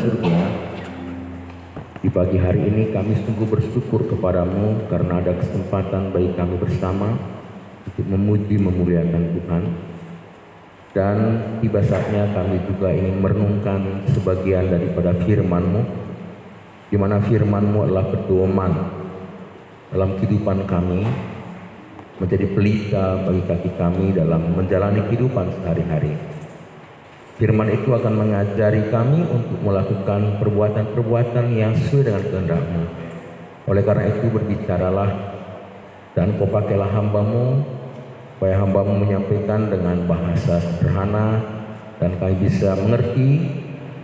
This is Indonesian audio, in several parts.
surga, di pagi hari ini kami sungguh bersyukur kepadamu karena ada kesempatan bagi kami bersama untuk memuji memuliakan Tuhan. Dan tiba saatnya kami juga ingin merenungkan sebagian daripada firman-Mu, di mana firman-Mu adalah pedoman dalam kehidupan kami, menjadi pelita bagi kaki kami dalam menjalani kehidupan sehari-hari. Firman itu akan mengajari kami untuk melakukan perbuatan-perbuatan yang sesuai dengan kehendak-Mu. Oleh karena itu berbicaralah dan Kau pakailah hamba-Mu, supaya hamba-Mu menyampaikan dengan bahasa sederhana dan kami bisa mengerti,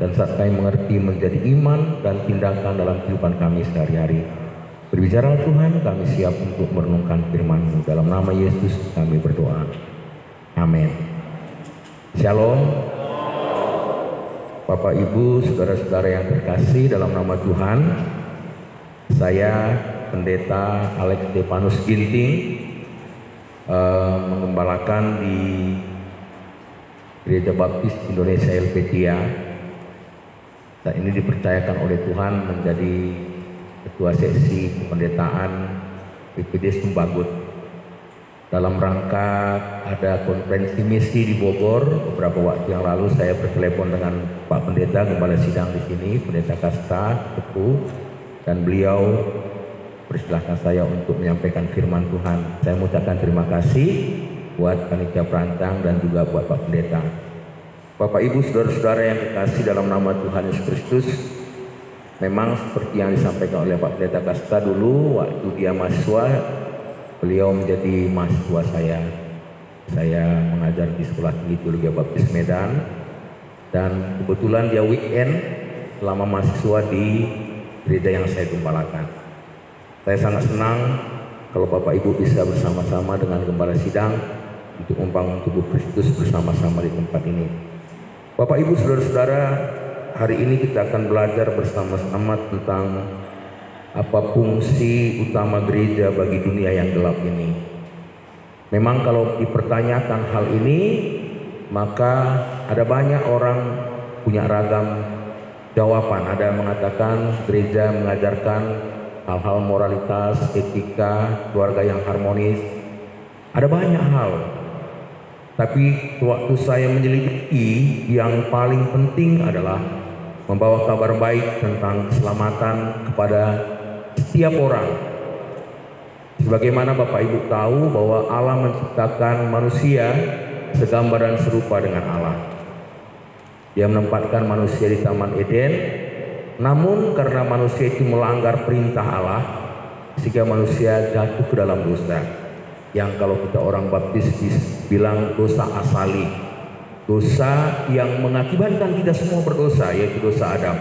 dan saat kami mengerti menjadi iman dan tindakan dalam kehidupan kami sehari-hari. Berbicara Tuhan, kami siap untuk merenungkan firman-Mu. Dalam nama Yesus kami berdoa. Amin. Shalom. Bapak, Ibu, saudara-saudara yang terkasih dalam nama Tuhan, saya Pendeta Alex Stefanus Ginting mengembalakan di Gereja Baptis Indonesia Helvetia. Saat ini dipercayakan oleh Tuhan menjadi Ketua Seksi Kependetaan PPD Sumbagut. Dalam rangka ada konferensi misi di Bogor, beberapa waktu yang lalu saya bertelepon dengan Pak Pendeta Gembala Sidang di sini, Pendeta Kasta Teguh, dan beliau persilahkan saya untuk menyampaikan firman Tuhan. Saya mengucapkan terima kasih buat panitia perancang dan juga buat Pak Pendeta. Bapak, Ibu, saudara-saudara yang terkasih dalam nama Tuhan Yesus Kristus, memang seperti yang disampaikan oleh Pak Pendeta Kasta dulu, waktu dia mahasiswa, beliau menjadi mahasiswa saya. Saya mengajar di Sekolah Tinggi Teologi Baptis Medan, dan kebetulan dia weekend selama mahasiswa di gereja yang saya gembalakan. Saya sangat senang kalau Bapak Ibu bisa bersama-sama dengan Gembala Sidang untuk membangun tubuh Kristus bersama-sama di tempat ini. Bapak Ibu saudara-saudara, hari ini kita akan belajar bersama-sama tentang apa fungsi utama gereja bagi dunia yang gelap ini. Memang kalau dipertanyakan hal ini, maka ada banyak orang punya ragam jawaban. Ada yang mengatakan gereja mengajarkan hal-hal moralitas, etika, keluarga yang harmonis. Ada banyak hal. Tapi waktu saya menyelidiki, yang paling penting adalah membawa kabar baik tentang keselamatan kepada setiap orang. Sebagaimana Bapak Ibu tahu bahwa Allah menciptakan manusia segambar dan serupa dengan Allah. Dia menempatkan manusia di Taman Eden, namun karena manusia itu melanggar perintah Allah, sehingga manusia jatuh ke dalam dosa. Yang kalau kita orang baptis bilang dosa asali, dosa yang mengakibatkan kita semua berdosa, yaitu dosa Adam,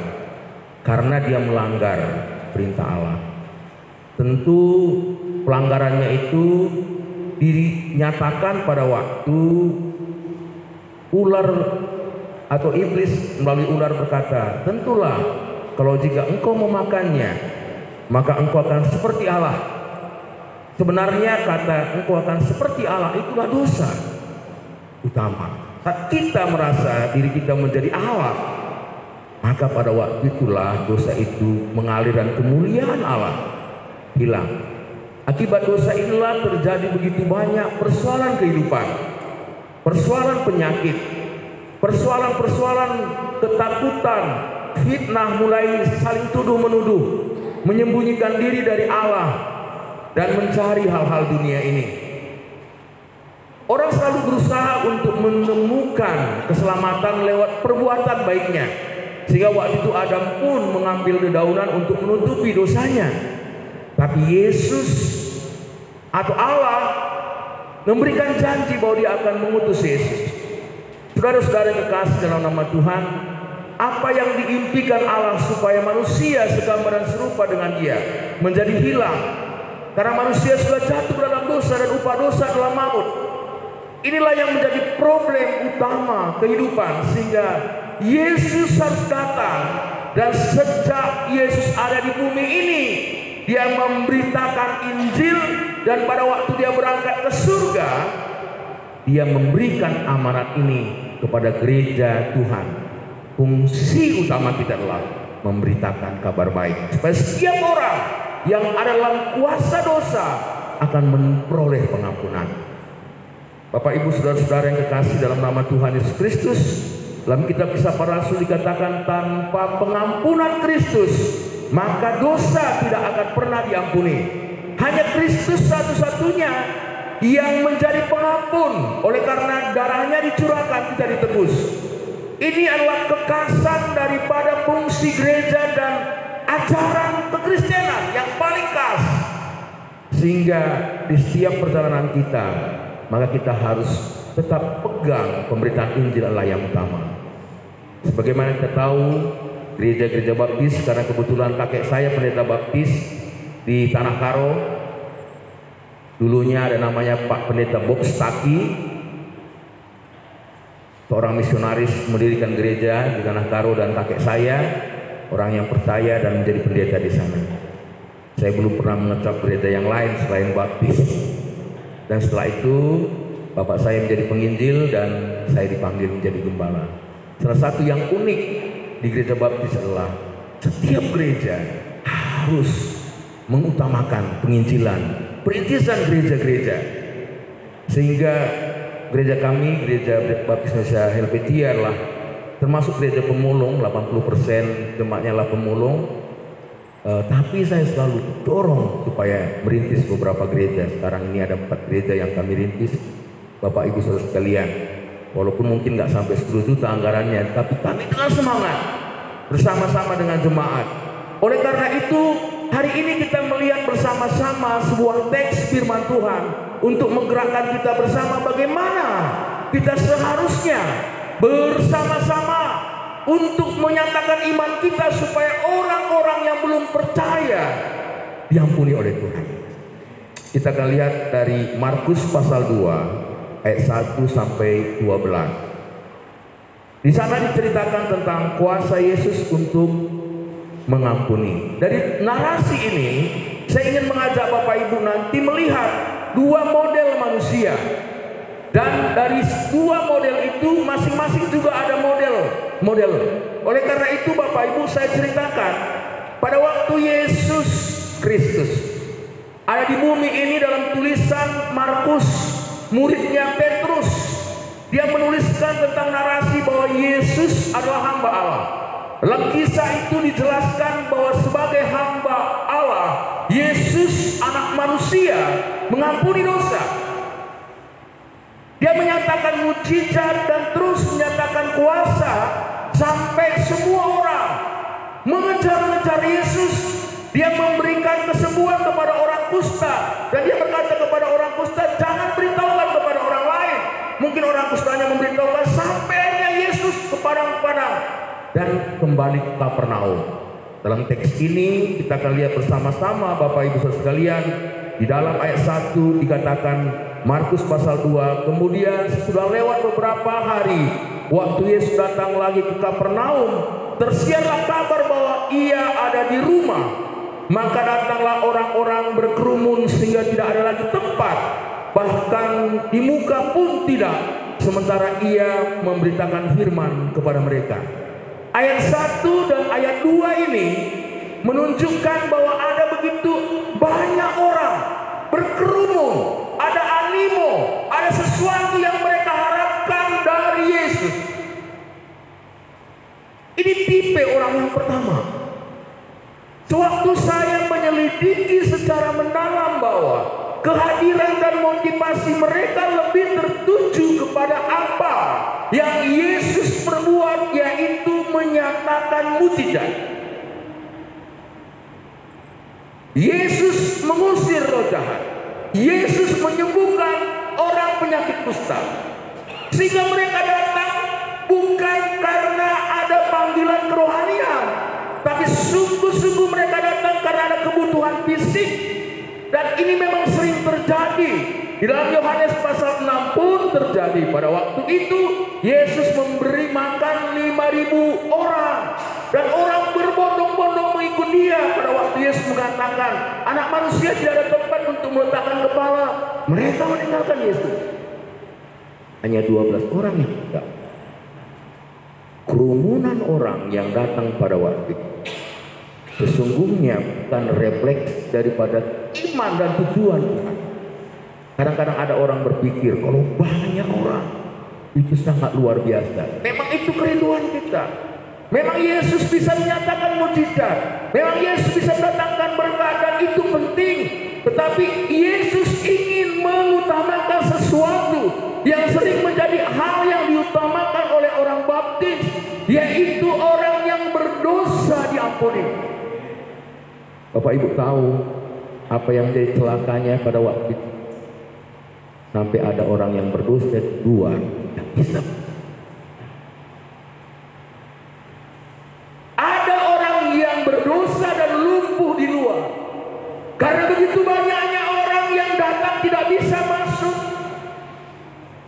karena dia melanggar perintah Allah. Tentu pelanggarannya itu dinyatakan pada waktu ular atau iblis melalui ular berkata, tentulah kalau jika engkau memakannya, maka engkau akan seperti Allah. Sebenarnya kata engkau akan seperti Allah itulah dosa utama. Saat kita merasa diri kita menjadi Allah, maka pada waktu itulah dosa itu mengalir dan kemuliaan Allah hilang. Akibat dosa inilah terjadi begitu banyak persoalan kehidupan, persoalan penyakit, persoalan-persoalan ketakutan, fitnah, mulai saling tuduh-menuduh, menyembunyikan diri dari Allah, dan mencari hal-hal dunia ini. Orang selalu berusaha untuk menemukan keselamatan lewat perbuatan baiknya, sehingga waktu itu Adam pun mengambil dedaunan untuk menutupi dosanya. Tapi Yesus atau Allah memberikan janji bahwa dia akan mengutus Yesus. Saudara-saudara yang kekasih dalam nama Tuhan, apa yang diimpikan Allah supaya manusia segambar dan serupa dengan dia menjadi hilang, karena manusia sudah jatuh dalam dosa dan upah dosa adalah maut. Inilah yang menjadi problem utama kehidupan, sehingga Yesus harus datang. Dan sejak Yesus ada di bumi ini, dia memberitakan Injil, dan pada waktu dia berangkat ke surga, dia memberikan amanat ini kepada gereja Tuhan. fungsi utama kita adalah memberitakan kabar baik supaya setiap orang yang ada dalam kuasa dosa akan memperoleh pengampunan. Bapak Ibu saudara-saudara yang kekasih dalam nama Tuhan Yesus Kristus, dalam kitab Kisah Para Rasul dikatakan tanpa pengampunan Kristus maka dosa tidak akan pernah diampuni. Hanya Kristus satu-satunya yang menjadi pengampun. Oleh karena darahnya dicurahkan kita ditebus. Ini adalah kekasan daripada fungsi gereja dan ajaran kekristenan yang paling khas. Sehingga di setiap perjalanan kita, maka kita harus tetap pegang pemberitaan Injil Allah yang utama. Sebagaimana kita tahu, gereja-gereja baptis, karena kebetulan kakek saya pendeta baptis di Tanah Karo. Dulunya ada namanya Pak Pendeta Bob Staki, seorang misionaris mendirikan gereja di Tanah Karo, dan kakek saya orang yang percaya dan menjadi pendeta di sana. Saya belum pernah mengecap gereja yang lain selain baptis. Dan setelah itu bapak saya menjadi penginjil dan saya dipanggil menjadi gembala. Salah satu yang unik di gereja baptis adalah setiap gereja harus mengutamakan penginjilan, perintisan gereja-gereja. Sehingga gereja kami, gereja Baptis Indonesia Helvetia adalah termasuk gereja pemulung, 80% jemaatnya adalah pemulung. Tapi saya selalu dorong supaya merintis beberapa gereja. Sekarang ini ada 4 gereja yang kami rintis, Bapak Ibu saudara sekalian. Walaupun mungkin nggak sampai 10 juta anggarannya, tapi kami dengan semangat bersama-sama dengan jemaat. Oleh karena itu, hari ini kita melihat bersama-sama sebuah teks firman Tuhan untuk menggerakkan kita bersama bagaimana kita seharusnya bersama-sama untuk menyatakan iman kita supaya orang-orang yang belum percaya diampuni oleh Tuhan. Kita akan lihat dari Markus pasal 2 ayat 1 sampai 12. Di sana diceritakan tentang kuasa Yesus untuk mengampuni. Dari narasi ini saya ingin mengajak Bapak Ibu nanti melihat 2 model manusia. Dan dari 2 model itu masing-masing juga ada model. Oleh karena itu Bapak Ibu saya ceritakan pada waktu Yesus Kristus ada di bumi ini, dalam tulisan Markus, muridnya Petrus, dia menuliskan tentang narasi bahwa Yesus adalah hamba Allah. Dalam kisah itu dijelaskan bahwa sebagai hamba Allah, Yesus anak manusia mengampuni dosa. Dia menyatakan mujizat dan terus menyatakan kuasa sampai semua orang mengejar-ngejar Yesus. Dia memberikan kesembuhan kepada orang kusta, dan dia berkata kepada orang kusta, jangan beritahukan kepada orang lain. Mungkin orang kustanya memberitahukan, sampainya Yesus ke padang-padang dan kembali ke Kapernaum. Dalam teks ini kita akan lihat bersama-sama Bapak Ibu saudara sekalian, di dalam ayat 1 dikatakan, Markus pasal 2, kemudian sesudah lewat beberapa hari, waktu Yesus datang lagi ke Kapernaum, tersiarlah kabar bahwa ia ada di rumah. Maka datanglah orang-orang berkerumun sehingga tidak ada lagi tempat, bahkan di muka pun tidak, sementara ia memberitakan firman kepada mereka. Ayat 1 dan ayat 2 ini menunjukkan bahwa ada begitu banyak orang berkerumun, ada animo, ada sesuatu yang mereka harapkan dari Yesus. Ini tipe orang yang pertama. Sewaktu saya menyelidiki secara mendalam bahwa kehadiran dan motivasi mereka lebih tertuju kepada apa yang Yesus perbuat, yaitu menyatakan mujizat. Yesus mengusir roh jahat, Yesus menyembuhkan orang penyakit kusta, sehingga mereka datang bukan karena ada panggilan kerohanian, tapi sungguh-sungguh mereka datang karena ada kebutuhan fisik. Dan ini memang sering terjadi. Di dalam Yohanes pasal 6 pun terjadi. Pada waktu itu Yesus memberi makan 5.000 orang, dan orang berbondong-bondong mengikut dia. Pada waktu Yesus mengatakan, anak manusia tidak ada tempat untuk meletakkan kepala, mereka meninggalkan Yesus. Hanya 12 orang yang tidak. kerumunan orang yang datang pada waktu itu sesungguhnya bukan refleks daripada iman dan tujuan Tuhan. Kadang-kadang ada orang berpikir kalau banyak orang itu sangat luar biasa. Memang itu kerinduan kita. Memang Yesus bisa menyatakan mukjizat. Memang Yesus bisa mendatangkan berkat dan itu penting. Tetapi Yesus ingin mengutamakan sesuatu yang sering menjadi hal yang diutamakan oleh orang baptis, yaitu orang yang berdosa diampuni. Bapak Ibu tahu apa yang menjadi celakanya pada waktu itu? Sampai ada orang yang berdosa dua yang bisa. Ada orang yang berdosa dan lumpuh di luar. Karena begitu banyaknya orang yang datang tidak bisa masuk.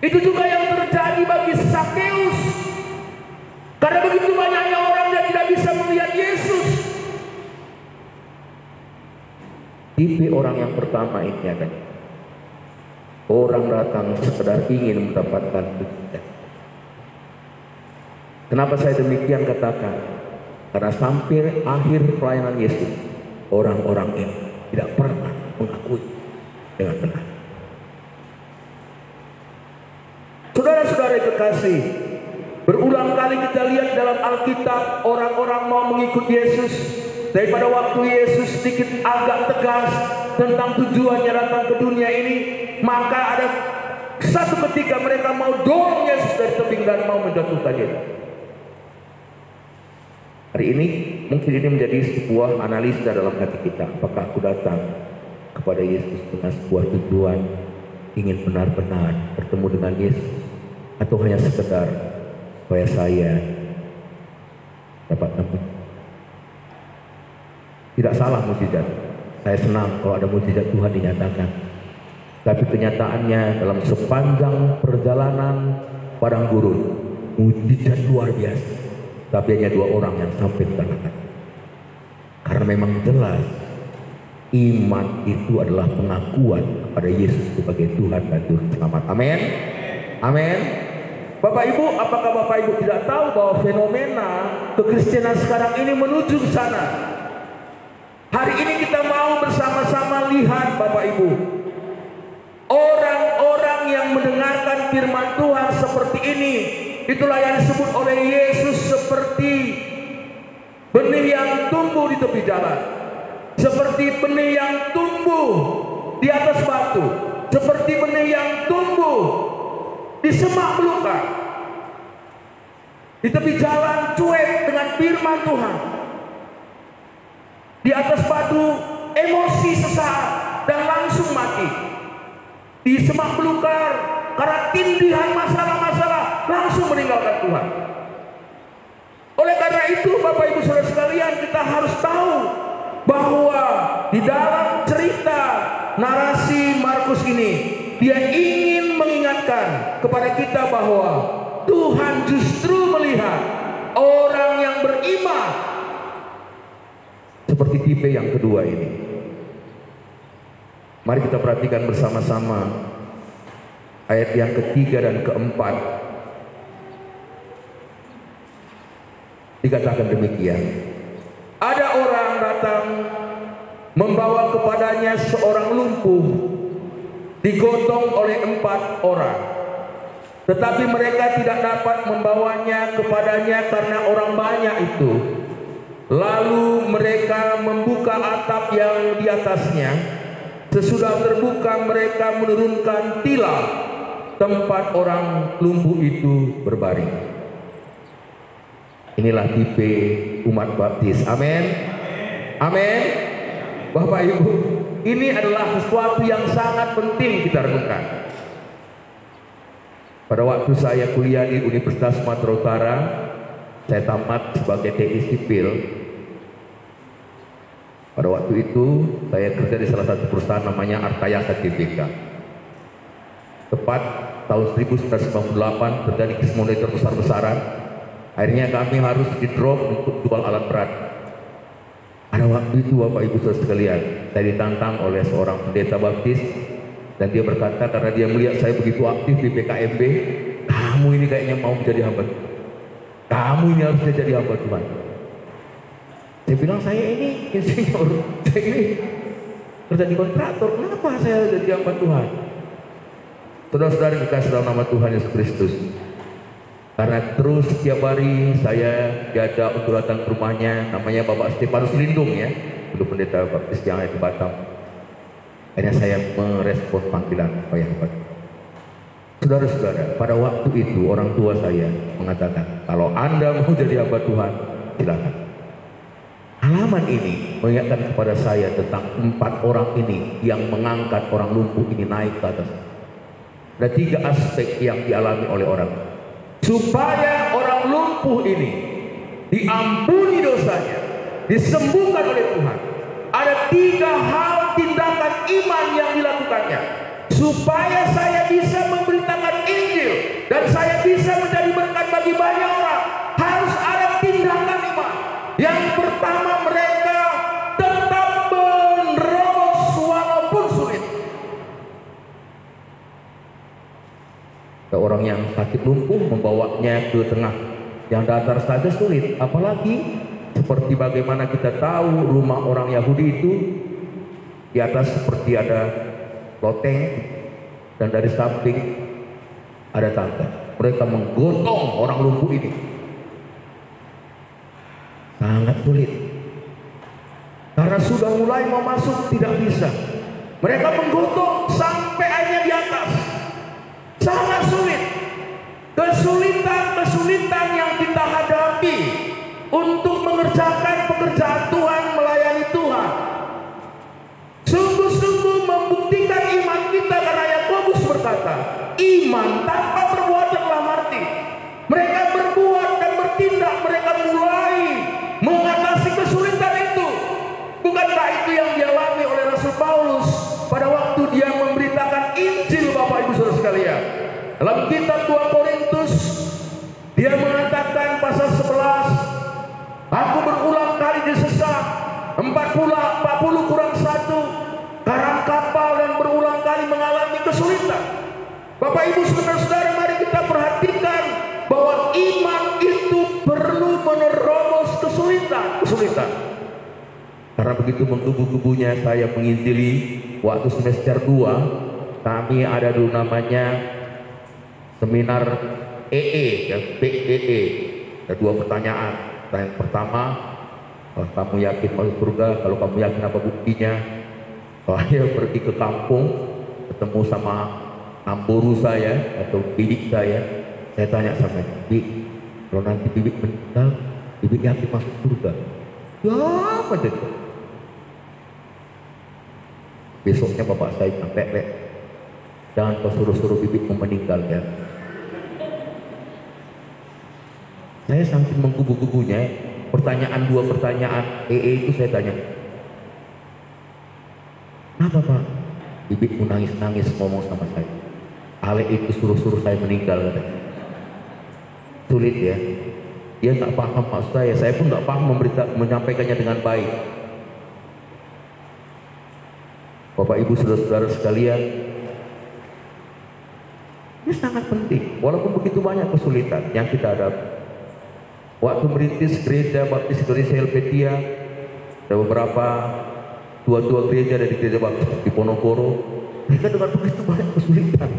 Itu juga yang terjadi bagi Sakeus. Karena begitu banyaknya orang yang tidak bisa melihat Yesus. Tipe orang yang pertama ini ada. Orang datang sekedar ingin mendapatkan mukjizat. Kenapa saya demikian katakan? Karena sampai akhir pelayanan Yesus, orang-orang ini tidak pernah mengakui dengan benar. Saudara-saudara kekasih, berulang kali kita lihat dalam Alkitab orang-orang mau mengikut Yesus. Daripada waktu Yesus sedikit agak tegas tentang tujuannya datang ke dunia ini, maka ada satu ketika mereka mau dorong Yesus dari tebing dan mau menjatuhkan Yesus. Hari ini mungkin ini menjadi sebuah analisa dalam hati kita. Apakah aku datang kepada Yesus dengan sebuah tujuan ingin benar-benar bertemu dengan Yesus, atau hanya sekedar supaya saya dapat temu? Tidak salah mukjizat. Saya senang kalau ada mukjizat Tuhan dinyatakan. Tapi kenyataannya dalam sepanjang perjalanan padang gurun, mukjizat luar biasa. Tapi hanya 2 orang yang sampai ke tanah. Karena memang jelas iman itu adalah pengakuan kepada Yesus sebagai Tuhan dan Juru Selamat. Amin. Amin. Bapak Ibu, apakah Bapak Ibu tidak tahu bahwa fenomena kekristenan sekarang ini menuju ke sana? Hari ini kita mau bersama-sama lihat Bapak Ibu, orang-orang yang mendengarkan firman Tuhan seperti ini. Itulah yang disebut oleh Yesus seperti benih yang tumbuh di tepi jalan, seperti benih yang tumbuh di atas batu, seperti benih yang tumbuh di semak belukar, di tepi jalan cuek dengan firman Tuhan. Di atas batu emosi sesaat dan langsung mati. Di semak belukar karena tindihan masalah-masalah langsung meninggalkan Tuhan. Oleh karena itu Bapak Ibu Saudara sekalian, kita harus tahu bahwa di dalam cerita narasi Markus ini, dia ingin mengingatkan kepada kita bahwa Tuhan justru melihat orang yang beriman seperti tipe yang kedua ini. Mari kita perhatikan bersama-sama ayat yang ketiga dan keempat. Dikatakan demikian. Ada orang datang membawa kepadanya seorang lumpuh, digotong oleh 4 orang. Tetapi mereka tidak dapat membawanya kepadanya karena orang banyak itu. Lalu mereka membuka atap yang di atasnya. Sesudah terbuka mereka menurunkan tilam tempat orang lumpuh itu berbaring. Inilah tipe umat baptis. Amin. Amin. Bapak Ibu, ini adalah sesuatu yang sangat penting kita renungkan. Pada waktu saya kuliah di Universitas Sumatera Utara, saya tamat sebagai TI sipil. Pada waktu itu saya kerja di salah satu perusahaan namanya Arkayasa Tbk. Tepat tahun 1998 terjadi kismonitor besar-besaran. Akhirnya kami harus di-drop untuk jual alat berat. Pada waktu itu Bapak Ibu Saudara sekalian, saya ditantang oleh seorang pendeta baptis. Dan dia berkata, karena dia melihat saya begitu aktif di PKMB, kamu ini kayaknya mau menjadi hamba. Kamu Kamu ini harusnya jadi hamba Tuhan. Saya bilang, saya ini insinyur, saya ini kerja di kontraktor, kenapa saya jadi hamba Tuhan? Saudara-saudari dikasih dalam nama Tuhan Yesus Kristus, karena terus setiap hari saya diajak untuk datang ke rumahnya, namanya Bapak Stefanus Lindung ya, dulu pendeta baptis yang ada di Batam. Akhirnya saya merespon panggilan Pak Yahweh. Saudara-saudara, pada waktu itu orang tua saya mengatakan, kalau Anda mau jadi hamba Tuhan, silakan. Halaman ini mengingatkan kepada saya tentang 4 orang ini yang mengangkat orang lumpuh ini naik ke atas. Ada 3 aspek yang dialami oleh orang. Supaya orang lumpuh ini diampuni dosanya, disembuhkan oleh Tuhan, ada 3 hal tindakan iman yang dilakukannya. Supaya saya bisa memberitakan Injil dan saya bisa menjadi berkat bagi banyak orang, harus ada tindakan iman. Yang pertama, mereka tetap menerobos walaupun sulit. Ada orang yang sakit lumpuh membawanya ke tengah yang datar saja sulit, apalagi seperti bagaimana kita tahu rumah orang Yahudi itu di atas seperti ada loteng dan dari samping ada tangga. Mereka menggotong orang lumpuh ini, sangat sulit karena sudah mulai mau masuk tidak bisa. Mereka menggotong sampai akhirnya di atas. Sangat sulit. Kesulitan yang kita hadapi untuk mengerjakan pekerjaan Tuhan, melayani Tuhan, sungguh-sungguh membuktikan iman kita, karena Yakobus berkata, iman tanpa perbuatan telah mati. Mereka berbuat dan bertindak, mereka mulai mengatasi kesulitan itu. Bukankah itu yang dialami oleh Rasul Paulus pada waktu dia memberitakan Injil, Bapak Ibu Saudara sekalian? Dalam kitab 2 Korintus dia mengatakan pasal 11, aku berulang kali disesat, 40 kurang 1 karang kapal, dan berulang kali mengalami kesulitan. Bapak Ibu Saudara-saudara, mari kita perhatikan bahwa iman itu perlu menerobos kesulitan. Karena begitu menggebu-gebunya saya menginjili waktu semester 2, kami ada dulu namanya seminar EE ya, PEE. Ada 2 pertanyaan. Yang pertama, kalau kamu yakin masuk surga, kalau kamu yakin apa buktinya? Saya pergi ke kampung, ketemu sama namboru saya atau bidik saya tanya sama dia, Bik, kalau nanti bibik meninggal, bibik yakin masuk surga? Ya, macam itu. Besoknya bapak saya bilang, Lek, jangan kau suruh-suruh bibikmu meninggal ya. Saya saking menggubu-gubunya, dua pertanyaan EE itu saya tanya, kenapa Pak? Bibikmu nangis-nangis ngomong sama saya, Ale itu suruh-suruh saya meninggal katanya. Sulit ya, dia nggak paham maksud saya pun nggak paham menyampaikannya dengan baik. Bapak Ibu Saudara-saudara sekalian, ini sangat penting. Walaupun begitu banyak kesulitan yang kita hadapi. Waktu merintis gereja baptis Indonesia Helvetia, ada beberapa tua-tua gereja dari gereja baptis di Ponorogo, mereka dengan begitu banyak kesulitan.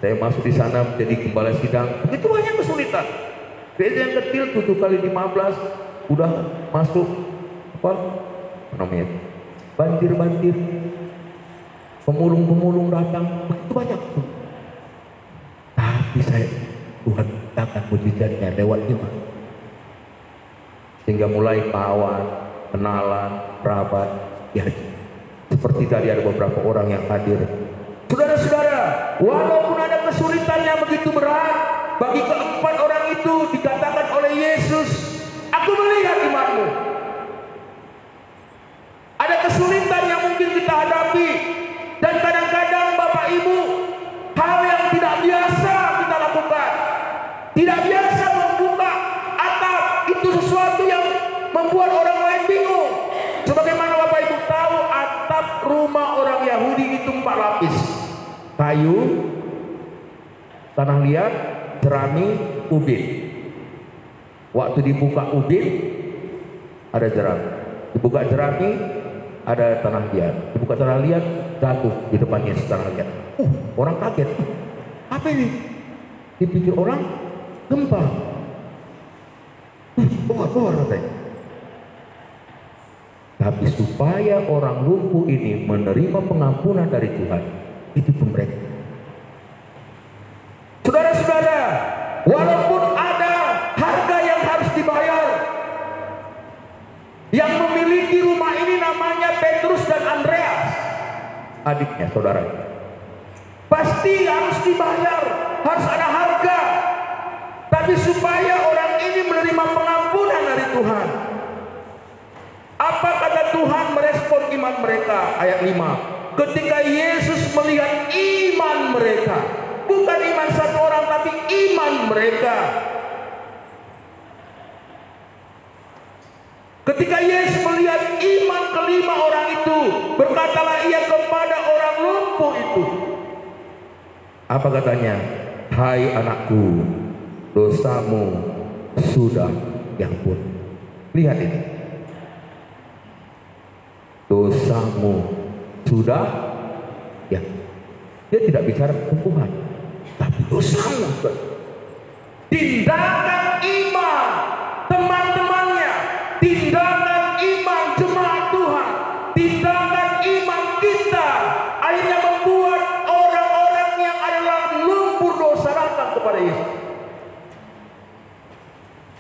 Saya masuk di sana menjadi gembala sidang, begitu banyak kesulitan. Gereja yang kecil 7x15 udah masuk apa namanya, banjir, pemulung datang, begitu banyak. Tapi Tuhan katakan mujizatnya lewat iman, sehingga mulai kawan, kenalan, kerabat, ya seperti tadi ada beberapa orang yang hadir. Saudara-saudara, walaupun ada kesulitan yang begitu berat, bagi keempat orang itu dikatakan oleh Yesus, aku melihat imanmu. Ada kesulitan yang mungkin kita hadapi, dan kadang-kadang Bapak Ibu, hal yang tidak biasa kita lakukan. Tidak biasa membuka atap, itu sesuatu yang membuat orang lain bingung. Sebagaimana Bapak Ibu tahu, atap rumah orang Yahudi itu 4 lapis. Kayu, tanah liat, jerami, ubin. Waktu dibuka ubin, ada jerami. Dibuka jerami, ada tanah liat. Dibuka tanah liat, jatuh di depan Yesus tanah liat. Orang kaget. Apa ini? Dipikir orang gempa. Keluar katanya. Tapi supaya orang lumpuh ini menerima pengampunan dari Tuhan, itu pun mereka. Saudara-saudara, walaupun ada harga yang harus dibayar, yang memiliki rumah ini namanya Petrus dan Andreas, adiknya, saudara, pasti harus dibayar, harus ada harga. Tapi supaya orang ini menerima pengampunan dari Tuhan, apa kata Tuhan merespon iman mereka? Ayat 5. Ketika Yesus melihat iman mereka, bukan iman satu orang, tapi iman mereka. Ketika Yesus melihat iman kelima orang itu, berkatalah ia kepada orang lumpuh itu. Apa katanya? Hai anakku, dosamu sudah diampuni. Lihat ini. Dosamu sudah, ya. Dia tidak bicara kesembuhan, tapi dosamu. Tindakan iman teman-temannya, tindakan iman jemaat Tuhan, tindakan iman kita akhirnya membuat orang-orang yang adalah lumpur dosa datang kepada Yesus.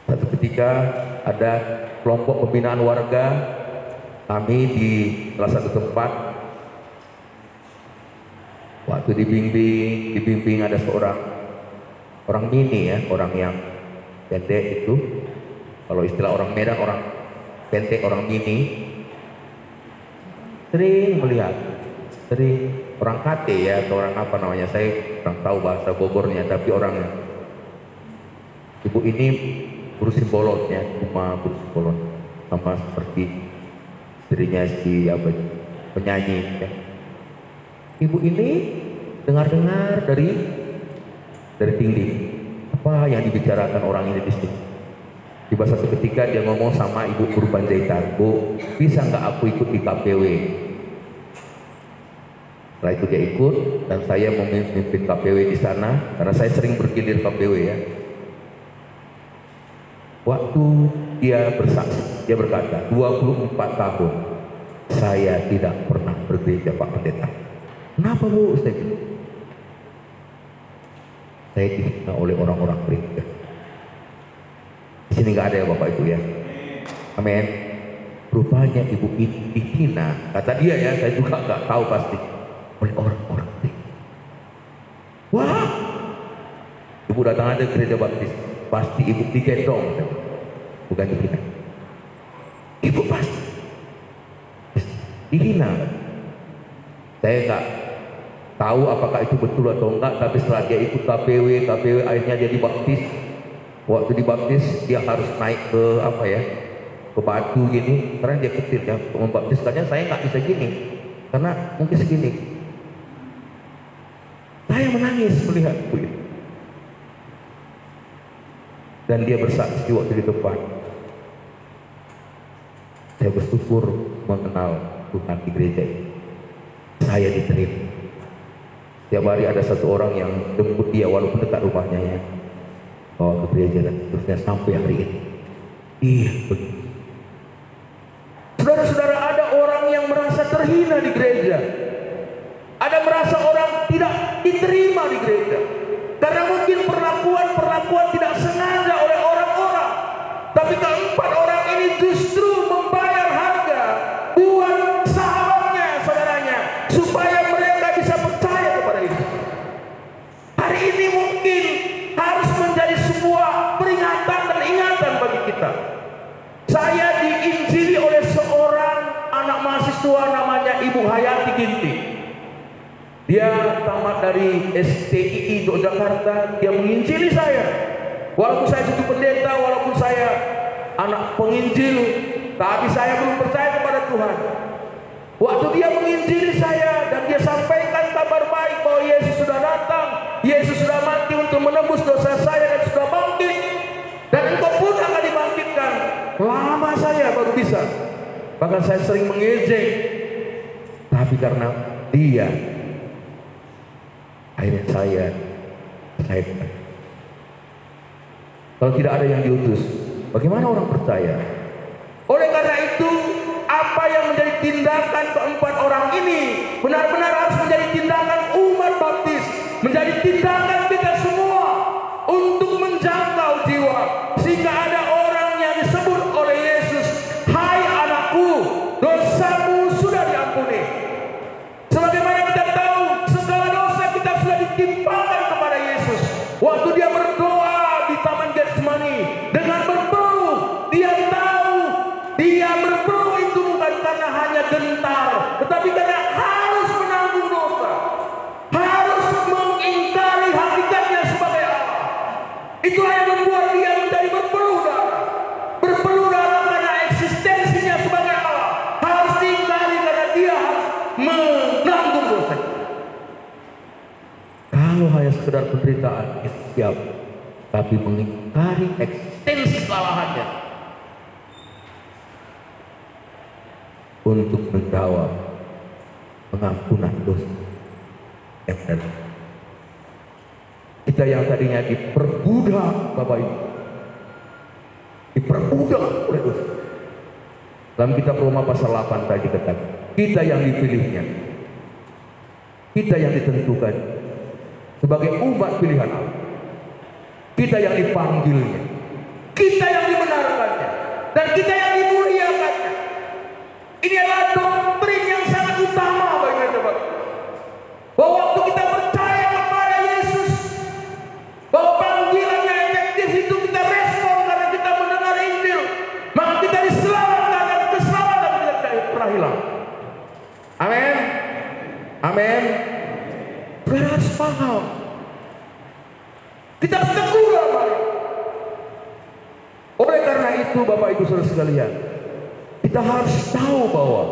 Satu ketika ada kelompok pembinaan warga, kami di salah satu tempat, waktu dibimbing ada seorang orang mini, ya, orang yang pendek itu, kalau istilah orang Medan, orang pendek, orang mini, sering melihat, orang KT ya, atau orang apa namanya, saya kurang tahu bahasa Bogornya, tapi orang ibu ini berusin bolot, ya, cuma berusin bolot, sama seperti istrinya si penyanyi, ya. Ibu ini dengar-dengar dari tinggi apa yang dibicarakan orang ini di sini. Tiba satu ketika dia ngomong sama ibu guru Panjaitan, Bu, bisa nggak aku ikut di KPW? Setelah itu dia ikut, dan saya memimpin KPW di sana karena saya sering bergilir KPW, ya. Waktu dia bersaksi, dia berkata, 24 tahun saya tidak pernah bergereja, Pak Pendeta. Kenapa, Bu? Saya bilang, saya dihina oleh orang-orang gereja. Di sini nggak ada ya Bapak Ibu, ya. Amin. Rupanya ibu ini dihina, kata dia, ya, saya juga nggak tahu pasti, oleh orang-orang gereja. Wah, ibu datang ada gereja baptis, pasti ibu digendong, bukan dihina. Ibu pasti dihina. Saya nggak tahu apakah itu betul atau enggak, tapi setelah dia ikut KPW akhirnya dia dibaptis. Waktu dibaptis dia harus naik ke apa ya, ke batu gini, karena dia kecil, ya. Membaptiskannya saya nggak bisa gini, karena mungkin segini. Saya menangis melihat itu. Dan dia bersaksi waktu di depan. Saya bersyukur mengenal Tuhan di gereja ini. Saya diterima. Setiap hari ada satu orang yang jemput dia walaupun dekat rumahnya, ya, bawa ke gereja, dan terusnya sampai hari ini. Iya, begitu. Saudara-saudara, ada orang yang merasa terhina di gereja. Ada merasa orang tidak diterima di gereja. Karena mungkin perlakuan tidak sengaja oleh orang-orang. Tapi keempat orang ini justru membayar harga buat sahabatnya, saudaranya, supaya mereka bisa percaya kepada Yesus. Hari ini mungkin harus menjadi sebuah peringatan dan ingatan bagi kita. Saya diinjili oleh seorang anak mahasiswa namanya Ibu Hayati Ginting. Dia tamat dari STII Yogyakarta. Dia menginjili saya. Walaupun saya jadi pendeta, walaupun saya anak penginjil, tapi saya belum percaya kepada Tuhan. Waktu dia menginjili saya dan dia sampaikan kabar baik bahwa Yesus sudah datang, Yesus sudah mati untuk menebus dosa saya dan sudah bangkit, dan engkau pun akan baru bisa. Bahkan saya sering mengejek. Tapi karena dia, akhirnya saya. Kalau tidak ada yang diutus, bagaimana orang percaya? Oleh karena itu, apa yang menjadi tindakan keempat orang ini benar-benar harus menjadi tindakan umat baptis, menjadi tindakan kita semua untuk menjangkau jiwa, sehingga ada orang yang disebut oleh Yesus, "Hai anakku, dosamu sudah diampuni." Sebagaimana kita tahu, segala dosa kita sudah ditimpakan kepada Yesus. Waktu dia berdoa di Taman Getsemani dengan berpeluh, dia tahu dia berpeluh itu bukan karena hanya gentar, tetapi karena harus menanggung dosa, harus mengingkari hakikatnya sebagai Allah. Itulah yang membuat dia menjadi berpeluh darah. Berpeluh darah karena eksistensinya sebagai Allah harus diingkari karena dia harus menanggung dosa. Kalau hanya sekedar penderitaan, siap, tapi mengingkari eksistensi kesalahannya untuk menjawab pengampunan dosa yang benar. Kita yang tadinya diperbudak, Bapak Ibu, diperbudak oleh dosa. Dalam kitab Roma pasal 8 tadi katakan, kita yang dipilihnya, kita yang ditentukan sebagai umat pilihan Allah, kita yang dipanggilnya, kita yang dibenarkannya, dan kita yang dimuliakannya. Ini adalah doktrin yang sangat utama bagi kita, bahwa waktu kita percaya kepada Yesus, bahwa panggilannya efektif, itu kita respon karena kita mendengar Injil, maka kita diselamatkan dan keselamatan kita tidak pernah hilang. Amin. Amin. Saudara harus paham, kita harus teguh dalam hal ini. Oleh karena itu, Bapak Ibu Saudara sekalian, kita harus tahu bahwa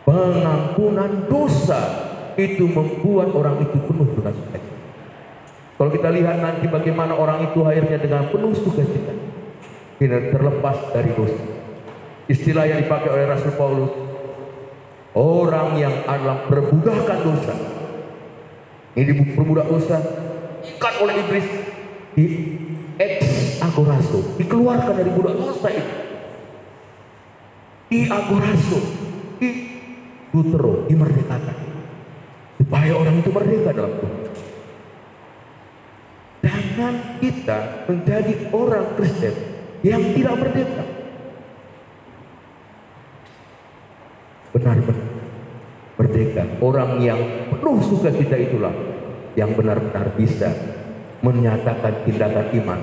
pengampunan dosa itu membuat orang itu penuh dengan sukacita. Kalau kita lihat nanti bagaimana orang itu akhirnya dengan penuh sukacita, tidak terlepas dari dosa. Istilah yang dipakai oleh Rasul Paulus, orang yang adalah perbudakan dosa. Ini diperbudak dosa, ikat oleh iblis, di ex agoraso, dikeluarkan dari budak dosa itu. Di agoraso, di butero, dimerdekakan, supaya orang itu merdeka dalam Tuhan. Jangan kita menjadi orang Kristen yang tidak merdeka. Benar-benar merdeka, orang yang penuh sukacita itulah yang benar-benar bisa menyatakan tindakan iman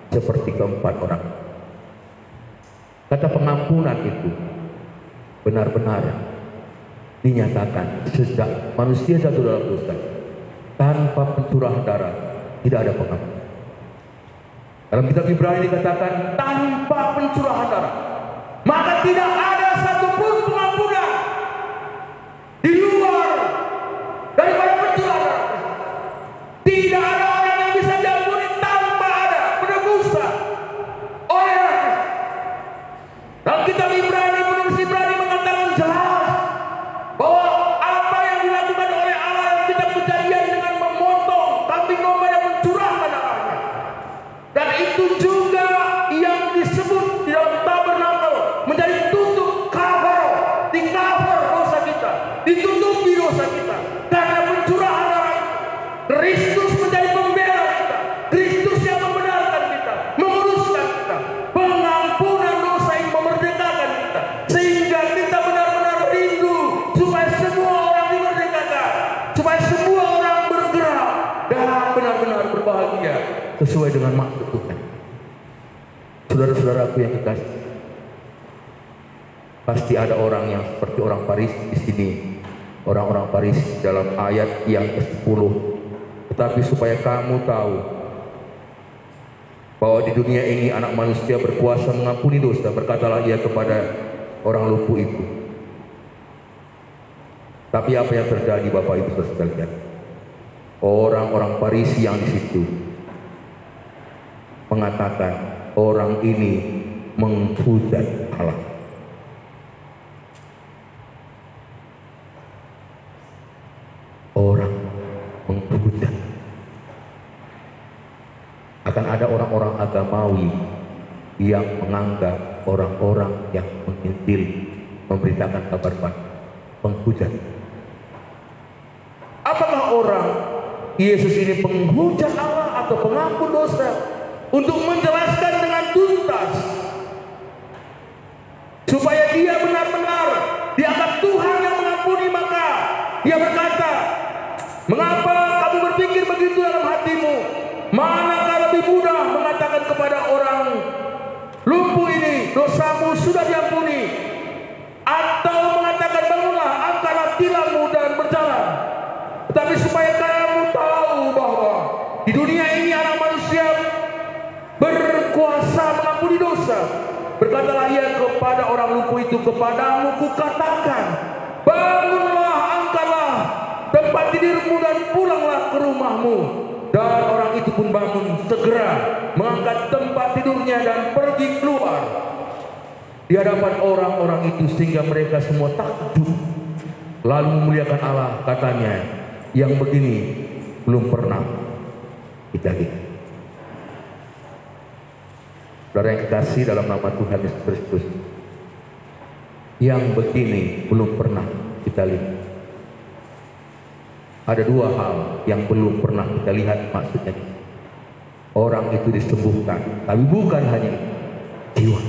seperti keempat orang. Kata pengampunan itu benar-benar dinyatakan sejak manusia jatuh dalam dosa, tanpa pencurahan darah tidak ada pengampunan. Dalam kitab Ibrani dikatakan tanpa pencurahan darah, maka tidak ada satupun pengampunan di luar daripada pencurahan darah. Tidak ada orang yang bisa diampuni tanpa ada penebusan oleh Allah. Dalam kitab Ibrani, penulis Ibrani mengatakan jelas bahwa apa yang dilakukan oleh Allah dalam kitab Kejadian dengan memotong kambing domba dan mencurahkan darahnya, dan itu juga yang disebut di dalam tabernakel menjadi tutup, cover, di cover dosa kita, ditutupi dosa kita karena pencurahan darah itu. Kristus menjadi pembela kita, Kristus yang membenarkan kita, menguruskan kita, pengampunan dosa yang memerdekakan kita, sehingga kita benar-benar rindu supaya semua orang dimerdekakan, supaya semua orang bergerak dan benar-benar berbahagia sesuai dengan maksud Tuhan. Saudara-saudaraku yang kekasih, pasti ada orang yang seperti orang Farisi di sini, orang-orang Farisi dalam ayat yang ke-10. Tetapi supaya kamu tahu bahwa di dunia ini anak manusia berkuasa mengampuni dosa, berkatalah ia kepada orang lumpuh itu. Tapi apa yang terjadi, Bapak Ibu Saudara sekalian? Orang-orang Farisi yang di situ mengatakan orang ini menghujat Allah. Orang menghujat. Akan ada orang-orang agamawi yang menganggap orang-orang yang menginjil, memberitakan kabar baik, penghujat. Apakah orang Yesus ini penghujat Allah atau pengampun dosa? Untuk menjelaskan dengan tuntas supaya dia benar-benar dianggap Tuhan yang mengampuni, maka dia berkata, mengapa kamu berpikir begitu dalam hatimu? Manakah lebih mudah mengatakan kepada orang lumpuh ini, dosamu sudah diampuni, atau mengatakan bangunlah, angkatlah tilammu dan berjalan. Tetapi supaya kamu tahu bahwa di dunia ini anak manusia berkuasa mengampuni dosa. Berkatalah ia kepada orang lumpuh itu, kepadamu kukatakan, bangunlah, angkatlah tempat tidurmu dan pulanglah ke rumahmu. Dan orang itu pun bangun segera, mengangkat tempat tidurnya dan pergi keluar di hadapan orang-orang itu, sehingga mereka semua takjub lalu memuliakan Allah. Katanya, yang begini belum pernah kita lihat. Saudara yang dikasihi dalam nama Tuhan Yesus Kristus, yang begini belum pernah kita lihat. Ada dua hal yang belum pernah kita lihat, maksudnya orang itu disembuhkan, tapi bukan hanya jiwa.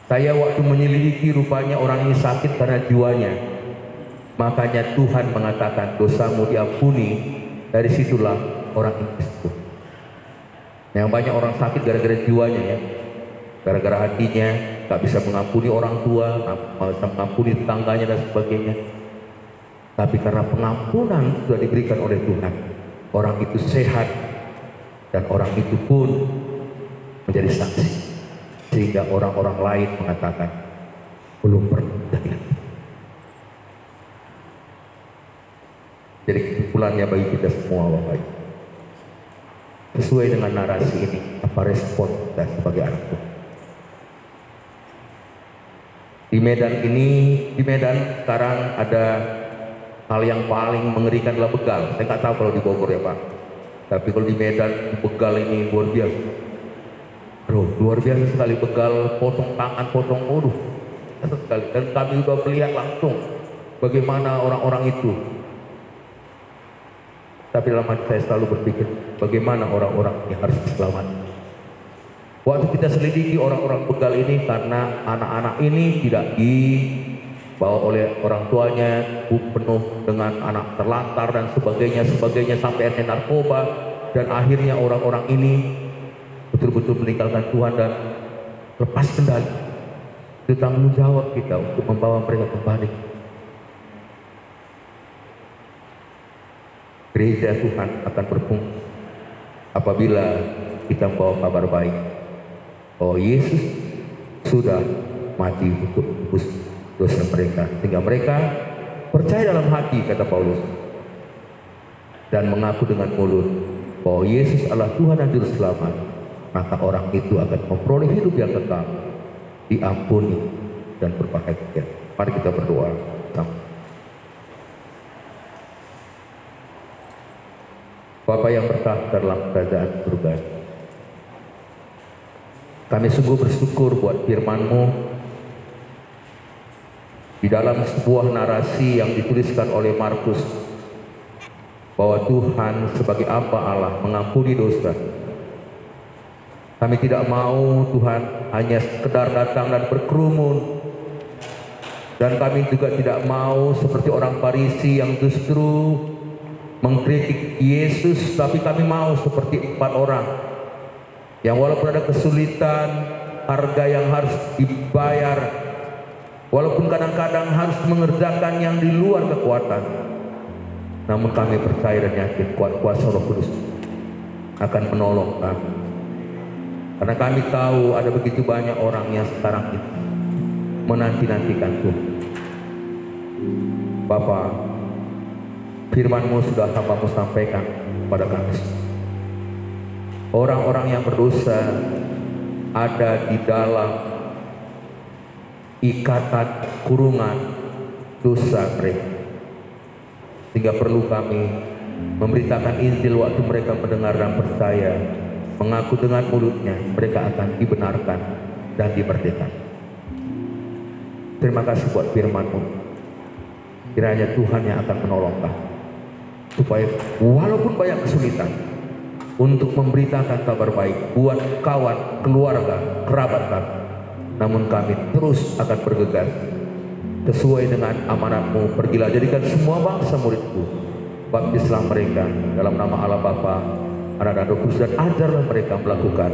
Saya waktu menyelidiki, rupanya orang ini sakit karena jiwanya. Makanya Tuhan mengatakan dosamu diampuni. Dari situlah orang itu sembuh. Yang banyak orang sakit gara-gara jiwanya, ya, gara-gara hatinya tak bisa mengampuni orang tua, tak bisa mengampuni tetangganya dan sebagainya. Tapi karena pengampunan sudah diberikan oleh Tuhan, orang itu sehat dan orang itu pun menjadi saksi, sehingga orang-orang lain mengatakan belum pernah terjadi. Jadi kesimpulannya bagi kita semua, Bapak Ibu, sesuai dengan narasi ini, apa respon kita sebagai anak Tuhan? Di Medan sekarang ada hal yang paling mengerikan adalah begal. Saya nggak tahu kalau di Bogor, ya Pak, tapi kalau di Medan begal ini luar biasa. Luar biasa sekali begal, potong tangan, potong mulut, sekali. Dan kami juga melihat langsung bagaimana orang-orang itu. Tapi dalam hati saya selalu berpikir, bagaimana orang-orang yang harus diselamatkan. Waktu kita selidiki orang-orang begal ini, karena anak-anak ini tidak dibawa oleh orang tuanya, penuh dengan anak terlantar dan sebagainya, sampai akhirnya narkoba, dan akhirnya orang-orang ini betul-betul meninggalkan Tuhan dan lepas kendali. Itu tanggung jawab kita untuk membawa mereka kembali. Gereja Tuhan akan berfungsi apabila kita membawa kabar baik bahwa Yesus sudah mati untuk menebus dosa mereka, sehingga mereka percaya dalam hati, kata Paulus, dan mengaku dengan mulut bahwa Yesus adalah Tuhan dan Juru Selamat, maka orang itu akan memperoleh hidup yang kekal, diampuni dan berbahagia. Mari kita berdoa sama. Bapa yang bertahta dalam kerajaan surga, kami sungguh bersyukur buat firman-Mu di dalam sebuah narasi yang dituliskan oleh Markus, bahwa Tuhan sebagai Aba Allah mengampuni dosa. Kami tidak mau Tuhan hanya sekedar datang dan berkerumun, dan kami juga tidak mau seperti orang Farisi yang justru mengkritik Yesus, tapi kami mau seperti 4 orang yang walaupun ada kesulitan, harga yang harus dibayar, walaupun kadang-kadang harus mengerjakan yang di luar kekuatan, namun kami percaya dan yakin kuasa Roh Kudus akan menolong kami. Karena kami tahu ada begitu banyak orang yang sekarang ini menanti-nantikan Tuhan. Bapa, firman-Mu sudah hamba-Mu sampaikan kepada kami. Orang-orang yang berdosa ada di dalam ikatan kurungan dosa mereka, sehingga perlu kami memberitakan Injil waktu mereka mendengar dan percaya, mengaku dengan mulutnya, mereka akan dibenarkan dan dimerdekakan. Terima kasih buat firman-Mu. Kiranya Tuhan yang akan menolong kami, supaya walaupun banyak kesulitan untuk memberitakan kabar baik buat kawan, keluarga, kerabat kami, namun kami terus akan bergegas sesuai dengan amanat-Mu. Pergilah, jadikan semua bangsa murid-Mu, baptislah mereka dalam nama Allah Bapa, Anak dan Roh Kudus, dan ajarlah mereka melakukan